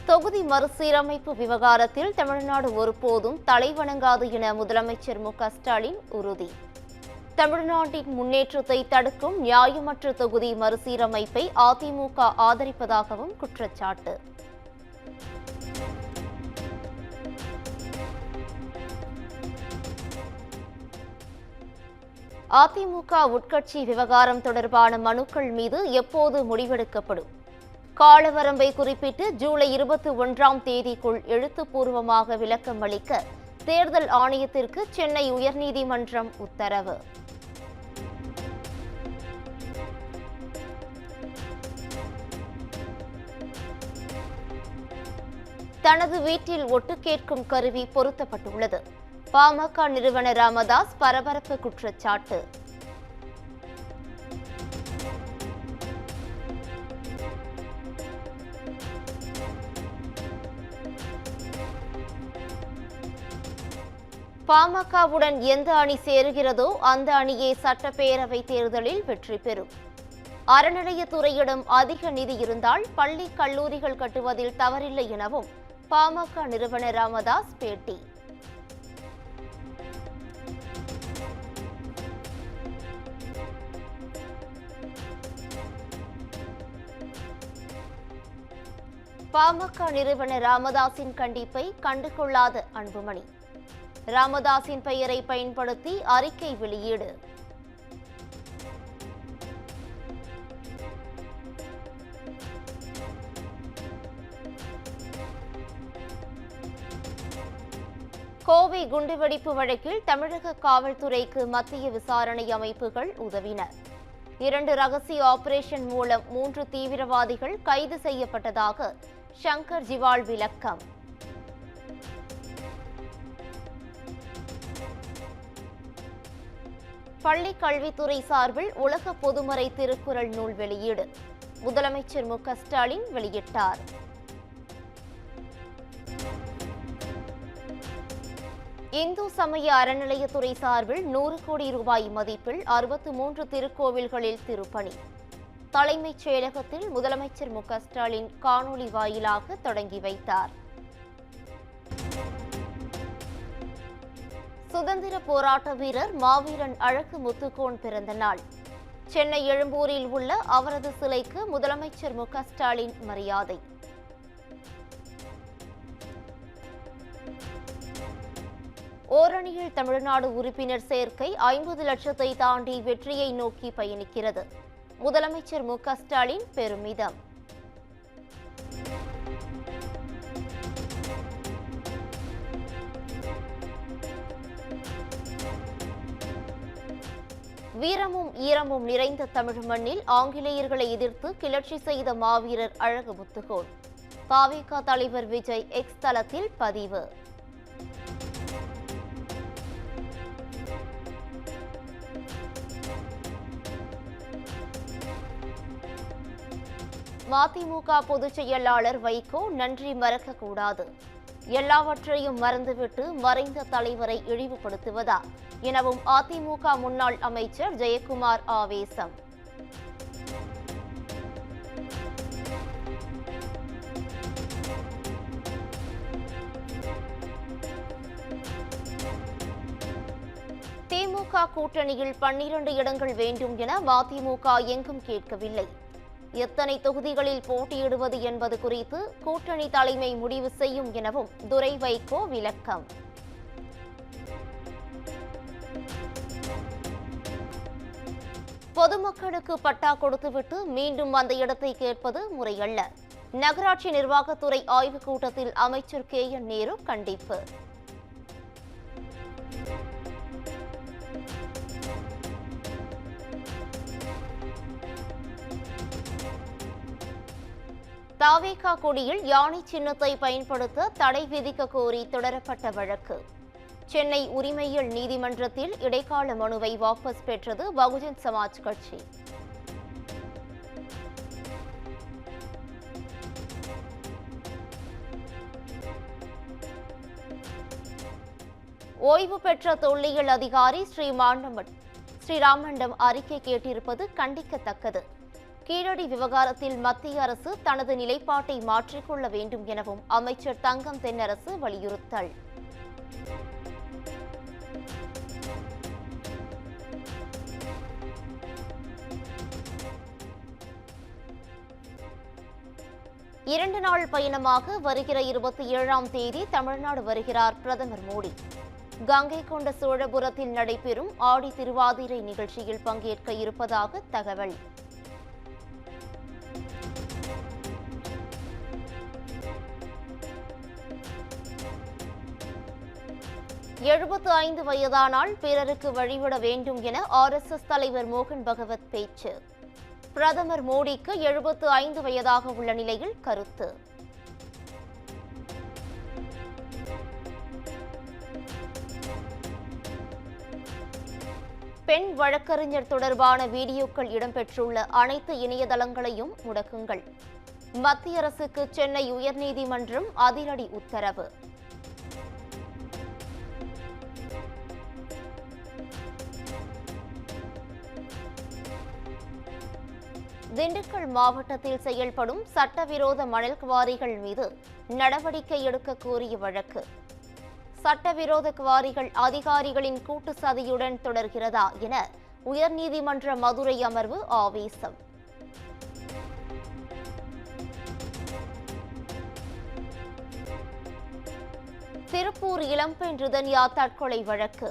தொகுதி மறுசீரமைப்பு விவகாரத்தில் தமிழ்நாடு ஒருபோதும் தலைவணங்காது என முதலமைச்சர் மு.க.ஸ்டாலின் உறுதி. தமிழ்நாட்டின் முன்னேற்றத்தை தடுக்கும் நியாயமற்ற தொகுதி மறுசீரமைப்பை அதிமுக ஆதரிப்பதாகவும் குற்றச்சாட்டு. அதிமுக உட்கட்சி விவகாரம் தொடர்பான மனுக்கள் மீது எப்போது முடிவெடுக்கப்படும்? காலவரம்பை குறிப்பிட்டு ஜூலை 21ஆம் தேதிக்குள் எழுத்துப்பூர்வமாக விளக்கம் அளிக்க தேர்தல் ஆணையத்திற்கு சென்னை உயர்நீதிமன்றம் உத்தரவு. தனது வீட்டில் ஒட்டு கேட்கும் கருவி பொருத்தப்பட்டுள்ளது. பாமக நிறுவனர் ராமதாஸ் பரபரப்பு குற்றச்சாட்டு. பாமகவுடன் எந்த அணி சேருகிறதோ அந்த அணியே சட்டப்பேரவை தேர்தலில் வெற்றி பெறும். அறநிலையத்துறையிடம் அதிக நிதி இருந்தால் பள்ளி கல்லூரிகள் கட்டுவதில் தவறில்லை எனவும் பாமக நிறுவனர் ராமதாஸ் பேட்டி. பாமக நிறுவனர் ராமதாஸின் கண்டிப்பை கண்டுகொள்ளாத அன்புமணி. ராமதாஸின் பெயரை பயன்படுத்தி அறிக்கை வெளியீடு. கோவை குண்டுவெடிப்பு வழக்கில் தமிழக காவல்துறைக்கு மத்திய விசாரணை அமைப்புகள் உதவின. 2 ரகசிய ஆபரேஷன் மூலம் 3 தீவிரவாதிகள் கைது செய்யப்பட்டதாக சங்கர் ஜிவால் விளக்கம். பள்ளி கல்வித்துறை சார்பில் உலக பொதுமறை திருக்குறள் நூல் வெளியீடு. முதலமைச்சர் மு.க.ஸ்டாலின் வெளியிட்டார். இந்து சமய அறநிலையத்துறை சார்பில் 100 கோடி ரூபாய் மதிப்பில் 63 திருக்கோவில்களில் திருப்பணி. தலைமைச் செயலகத்தில் முதலமைச்சர் மு.க.ஸ்டாலின் காணொலி வாயிலாக தொடங்கி வைத்தார். சுதந்திர போராட்ட வீரர் மாவீரன் அழகு முத்துக்கோன் பிறந்த நாள். சென்னை எழும்பூரில் உள்ள அவரது சிலைக்கு முதலமைச்சர் மு.க.ஸ்டாலின் மரியாதை. ஓரணியில் தமிழ்நாடு உறுப்பினர் சேர்க்கை 50 லட்சத்தை தாண்டி வெற்றியை நோக்கி பயணிக்கிறது. முதலமைச்சர் மு.க.ஸ்டாலின் பெருமிதம். வீரமும் ஈரமும் நிறைந்த தமிழ் மண்ணில் ஆங்கிலேயர்களை எதிர்த்து கிளர்ச்சி செய்த மாவீரர் அழகு முத்துக்கோன். பாவேக தலைவர் விஜய் எக்ஸ் தளத்தில் பதிவு. மதிமுக பொதுச் செயலாளர் வைகோ நன்றி மறக்கக்கூடாது. எல்லாவற்றையும் மறந்துவிட்டு மறைந்த தலைவரை இழிவுபடுத்துவதா எனவும் அதிமுக முன்னாள் அமைச்சர் ஜெயக்குமார் ஆவேசம். திமுக கூட்டணியில் 12 இடங்கள் வேண்டும் என மதிமுக எங்கும் கேட்கவில்லை. எத்தனை தொகுதிகளில் போட்டியிடுவது என்பது குறித்து கூட்டணி தலைமை முடிவு செய்யும் எனவும் துரை வைகோ விளக்கம். பொதுமக்களுக்கு பட்டா கொடுத்துவிட்டு மீண்டும் அந்த இடத்தை கேட்பது முறையல்ல. நகராட்சி நிர்வாகத்துறை ஆய்வுக் கூட்டத்தில் அமைச்சர் கே.என். நேரு கண்டிப்பு. தாவேகா கொடியில் யானை சின்னத்தை பயன்படுத்த தடை விதிக்க கோரி தொடரப்பட்ட வழக்கு. சென்னை உரிமையியல் நீதிமன்றத்தில் இடைக்கால மனுவை வாபஸ் பெற்றது பகுஜன் சமாஜ் கட்சி. ஓய்வு பெற்ற தொல்லியல் அதிகாரி ஸ்ரீராமண்டம் அறிக்கை கேட்டிருப்பது கண்டிக்கத்தக்கது. கீழடி விவகாரத்தில் மத்திய அரசு தனது நிலைப்பாட்டை மாற்றிக்கொள்ள வேண்டும் எனவும் அமைச்சர் தங்கம் தென்னரசு வலியுறுத்தல். இரண்டு நாள் பயணமாக வருகிற 27ஆம் தேதி தமிழ்நாடு வருகிறார் பிரதமர் மோடி. கங்கை கொண்ட சோழபுரத்தில் நடைபெறும் ஆடி திருவாதிரை நிகழ்ச்சியில் பங்கேற்க இருப்பதாக தகவல். எழுபத்து 5 வயதானால் பிறருக்கு வழிவிட வேண்டும் என RSS தலைவர் மோகன் பகவத் பேச்சு. பிரதமர் மோடிக்கு 75 வயதாக உள்ள நிலையில் கருத்து. பெண் வழக்கறிஞர் தொடர்பான வீடியோக்கள் இடம்பெற்றுள்ள அனைத்து இணையதளங்களையும் முடக்குங்கள். மத்திய அரசுக்கு சென்னை உயர்நீதிமன்றம் அதிரடி உத்தரவு. திண்டுக்கல் மாவட்டத்தில் செயல்படும் சட்டவிரோத மணல் குவாரிகள் மீது நடவடிக்கை எடுக்க கோரிய வழக்கு. சட்டவிரோத குவாரிகள் அதிகாரிகளின் கூட்டு சதியுடன் தொடர்கிறதா என உயர்நீதிமன்ற மதுரை அமர்வு ஆவேசம். திருப்பூர் இளம்பெண் ரிதன்யா தற்கொலை வழக்கு.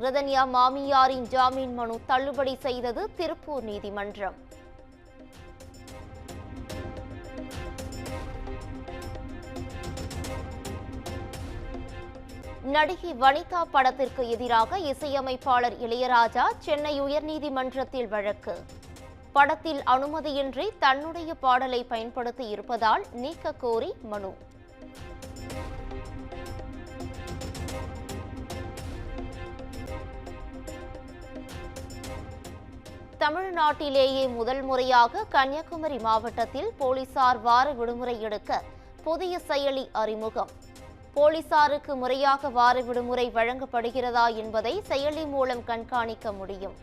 ரிதன்யா மாமியாரின் ஜாமீன் மனு தள்ளுபடி செய்தது திருப்பூர் நீதிமன்றம். நடிகை வனிதா படத்திற்கு எதிராக இசையமைப்பாளர் இளையராஜா சென்னை உயர்நீதிமன்றத்தில் வழக்கு. படத்தில் அனுமதியின்றி தன்னுடைய பாடலை பயன்படுத்தி இருப்பதால் நீக்க கோரி மனு. தமிழ்நாட்டிலேயே முதல் முறையாக கன்னியாகுமரி மாவட்டத்தில் போலீசார் வார விடுமுறை எடுக்க புதிய செயலி அறிமுகம். போலீசாருக்கு முறையாக வார விடுமுறை வழங்கப்படுகிறதா என்பதை செயலி மூலம் கண்காணிக்க முடியும்.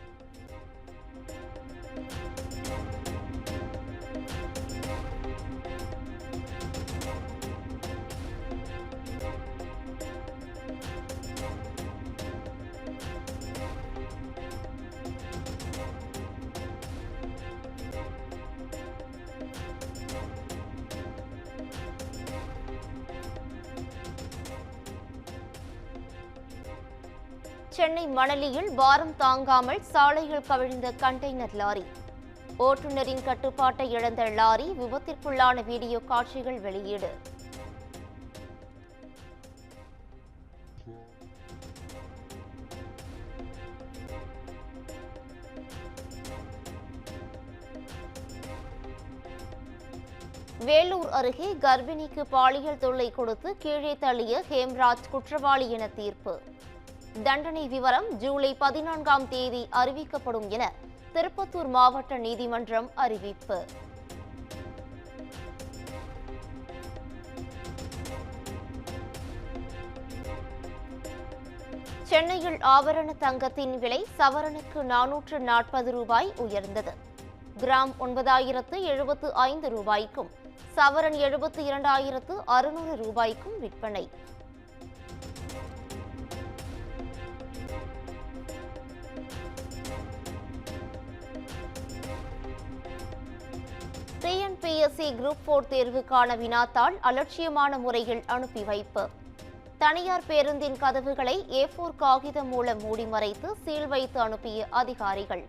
சென்னை மணலியில் பாரம் தாங்காமல் சாலையில் கவிழ்ந்த கண்டெய்னர் லாரி. ஓட்டுநரின் கட்டுப்பாட்டை இழந்த லாரி விபத்திற்குள்ளான வீடியோ காட்சிகள் வெளியீடு. வேலூர் அருகே கர்ப்பிணிக்கு பாலியல் தொல்லை கொடுத்து கீழே தள்ளிய ஹேம்ராஜ் குற்றவாளி என தீர்ப்பு. தண்டனை விவரம் ஜூலை 14ஆம் தேதி அறிவிக்கப்படும் என திருப்பத்தூர் மாவட்ட நீதிமன்றம் அறிவிப்பு. சென்னையில் ஆபரண தங்கத்தின் விலை சவரனுக்கு 440 ரூபாய் உயர்ந்தது. கிராம் 9,075 ரூபாய்க்கும் சவரன் 72,600 ரூபாய்க்கும் விற்பனை. TNPSC குரூப் 4 தேர்வுக்கான வினாத்தாள் அலட்சியமான முறையில் அனுப்பி வைப்பு. தனியார் பேருந்தின் கதவுகளை A4 காகிதம் மூலம் மூடி மறைத்து சீல் வைத்து அனுப்பிய அதிகாரிகள்.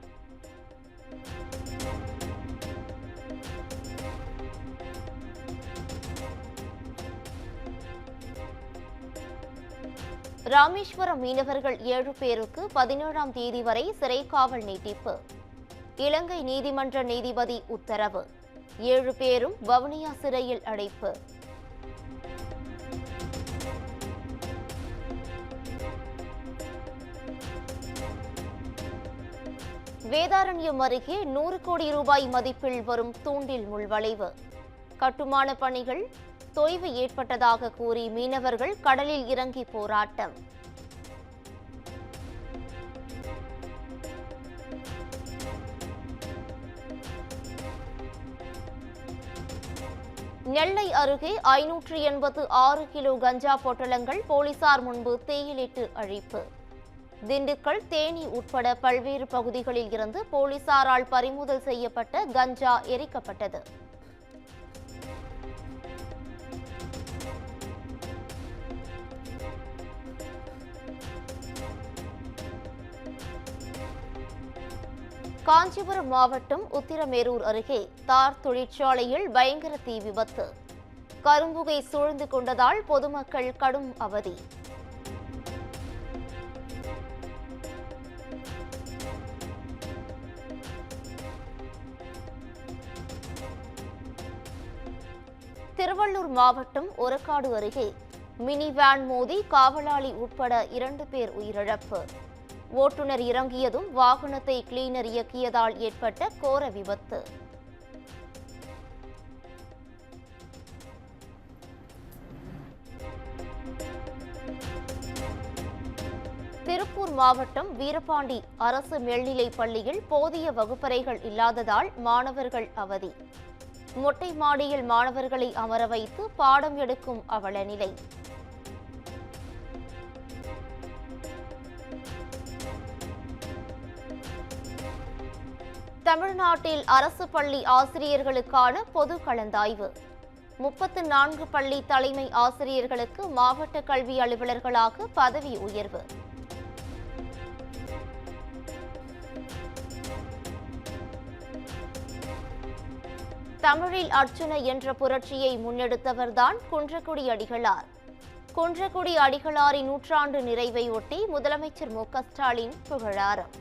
ராமேஸ்வரம் மீனவர்கள் 7 பேருக்கு 17ஆம் தேதி வரை சிறை காவல் நீட்டிப்பு. இலங்கை நீதிமன்ற நீதிபதி உத்தரவு. 7 பேரும் வவுனியா சிறையில் அடைப்பு. வேதாரண்யம் அருகே 100 கோடி ரூபாய் மதிப்பில் வரும் தூண்டில் முள்வளைவு. கட்டுமான பணிகள் தொய்வு ஏற்பட்டதாக கூறி மீனவர்கள் கடலில் இறங்கி போராட்டம். நெல்லை அருகே 586 கிலோ கஞ்சா பொட்டலங்கள் போலீசார் முன்பு தீயிலிட்டு அழிப்பு. திண்டுக்கல், தேனி உட்பட பல்வேறு பகுதிகளில் இருந்து போலீசாரால் பறிமுதல் செய்யப்பட்ட கஞ்சா எரிக்கப்பட்டது. காஞ்சிபுரம் மாவட்டம் உத்திரமேரூர் அருகே தார் தொழிற்சாலையில் பயங்கர தீ விபத்து. கரும்புகை சூழ்ந்து கொண்டதால் பொதுமக்கள் கடும் அவதி. திருவள்ளூர் மாவட்டம் ஒரக்காடு அருகே மினி வேன் மோதி காவலாளி உட்பட 2 பேர் உயிரிழப்பு. ஓட்டுநர் இறங்கியதும் வாகனத்தை கிளீனர் இயக்கியதால் ஏற்பட்ட கோர விபத்து. திருப்பூர் மாவட்டம் வீரபாண்டி அரசு மேல்நிலைப் பள்ளியில் போதிய வகுப்பறைகள் இல்லாததால் மாணவர்கள் அவதி. மொட்டை மாடியில் மாணவர்களை அமர வைத்து பாடம் எடுக்கும் அவல நிலை. தமிழ்நாட்டில் அரசு பள்ளி ஆசிரியர்களுக்கான பொது கலந்தாய்வு. 34 பள்ளி தலைமை ஆசிரியர்களுக்கு மாவட்ட கல்வி அலுவலர்களாக பதவி உயர்வு. தமிழில் அர்ச்சுன என்ற புரட்சியை முன்னெடுத்தவர்தான் குன்றக்குடி அடிகளார். குன்றக்குடி அடிகளாரின் 100ஆண்டு நிறைவை ஒட்டி முதலமைச்சர் மு.க. ஸ்டாலின் புகழாரம்.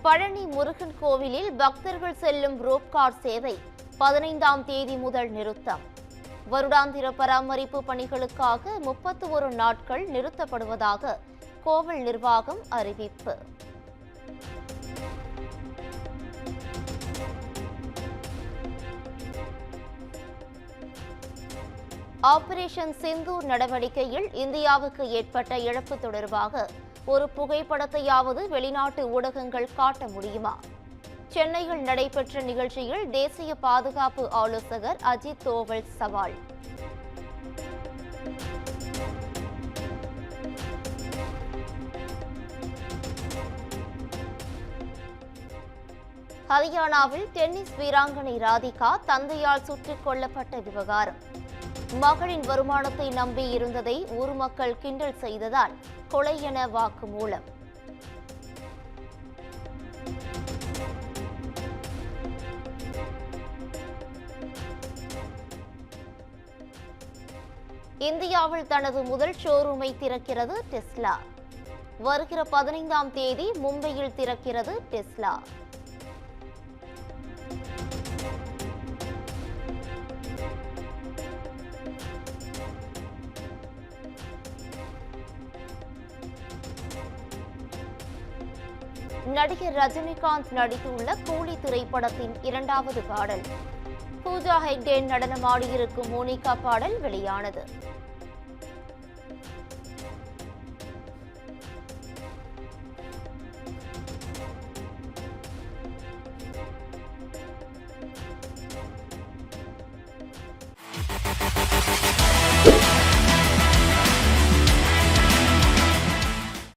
பழனி முருகன் கோவிலில் பக்தர்கள் செல்லும் ரோப்கார் சேவை 15ஆம் தேதி முதல் நிறுத்தம். வருடாந்திர பராமரிப்பு பணிகளுக்காக 31 நாட்கள் நிறுத்தப்படுவதாக கோவில் நிர்வாகம் அறிவிப்பு. ஆபரேஷன் சிந்தூர் நடவடிக்கையில் இந்தியாவுக்கு ஏற்பட்ட இழப்பு தொடர்பாக ஒரு புகைப்படத்தையாவது வெளிநாட்டு ஊடகங்கள் காட்ட முடியுமா? சென்னையில் நடைபெற்ற நிகழ்ச்சியில் தேசிய பாதுகாப்பு ஆலோசகர் அஜித் தோவல் சவால். ஹரியானாவில் டென்னிஸ் வீராங்கனை ராதிகா தந்தையால் சுட்டுக் கொல்லப்பட்ட விவகாரம். மகளின் வருமானத்தை நம்பி இருந்ததை ஊர் மக்கள் கிண்டல் செய்ததால் கொலை என வாக்குமூலம். இந்தியாவில் தனது முதல் ஷோரூமை திறக்கிறது டெஸ்லா. வருகிற 15ஆம் தேதி மும்பையில் திறக்கிறது டெஸ்லா. நடிகர் ரஜினிகாந்த் நடித்துள்ள கூலி திரைப்படத்தின் 2வது பாடல். பூஜா ஹெக்டே நடனமாடியிருக்கும் மோனிகா பாடல் வெளியானது.